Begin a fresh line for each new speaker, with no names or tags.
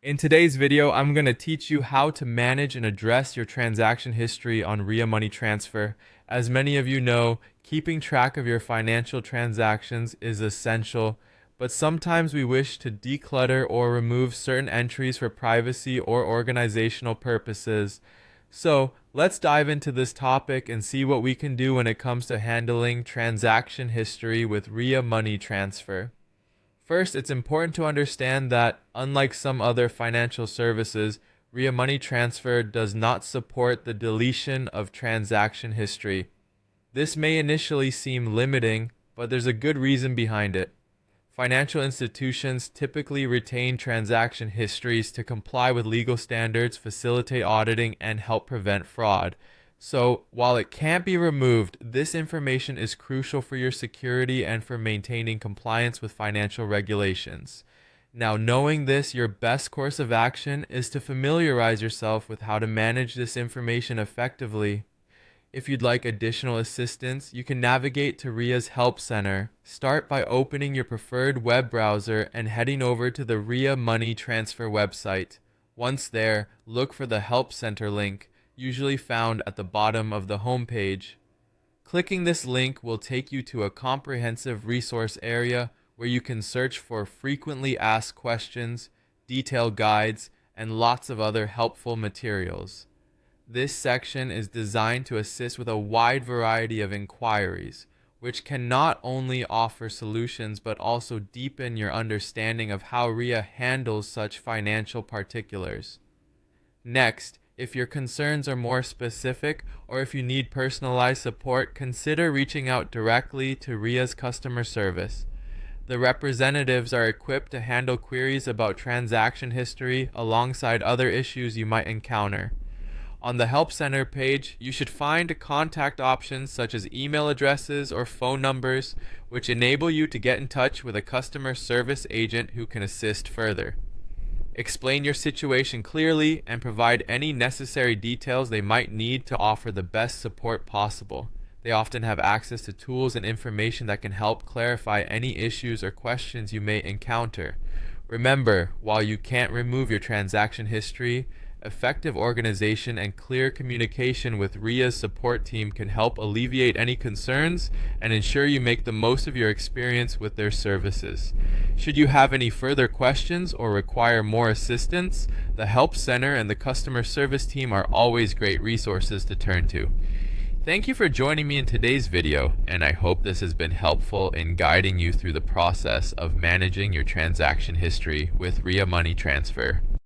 In today's video, I'm going to teach you how to manage and address your transaction history on Ria Money Transfer. As many of you know, keeping track of your financial transactions is essential, but sometimes we wish to declutter or remove certain entries for privacy or organizational purposes. So, let's dive into this topic and see what we can do when it comes to handling transaction history with Ria Money Transfer. First, it's important to understand that, unlike some other financial services, Ria Money Transfer does not support the deletion of transaction history. This may initially seem limiting, but there's a good reason behind it. Financial institutions typically retain transaction histories to comply with legal standards, facilitate auditing, and help prevent fraud. So, while it can't be removed, this information is crucial for your security and for maintaining compliance with financial regulations. Now, knowing this, your best course of action is to familiarize yourself with how to manage this information effectively. If you'd like additional assistance, you can navigate to Ria's Help Center. Start by opening your preferred web browser and heading over to the Ria Money Transfer website. Once there, look for the Help Center link, usually found at the bottom of the home page. Clicking this link will take you to a comprehensive resource area where you can search for frequently asked questions, detailed guides, and lots of other helpful materials. This section is designed to assist with a wide variety of inquiries, which can not only offer solutions but also deepen your understanding of how Ria handles such financial particulars. Next, if your concerns are more specific or if you need personalized support, consider reaching out directly to Ria's customer service. The representatives are equipped to handle queries about transaction history alongside other issues you might encounter. On the Help Center page, you should find contact options such as email addresses or phone numbers, which enable you to get in touch with a customer service agent who can assist further. Explain your situation clearly and provide any necessary details they might need to offer the best support possible. They often have access to tools and information that can help clarify any issues or questions you may encounter. Remember, while you can't remove your transaction history, effective organization and clear communication with Ria's support team can help alleviate any concerns and ensure you make the most of your experience with their services. Should you have any further questions or require more assistance, the Help Center and the customer service team are always great resources to turn to. Thank you for joining me in today's video, and I hope this has been helpful in guiding you through the process of managing your transaction history with Ria Money Transfer.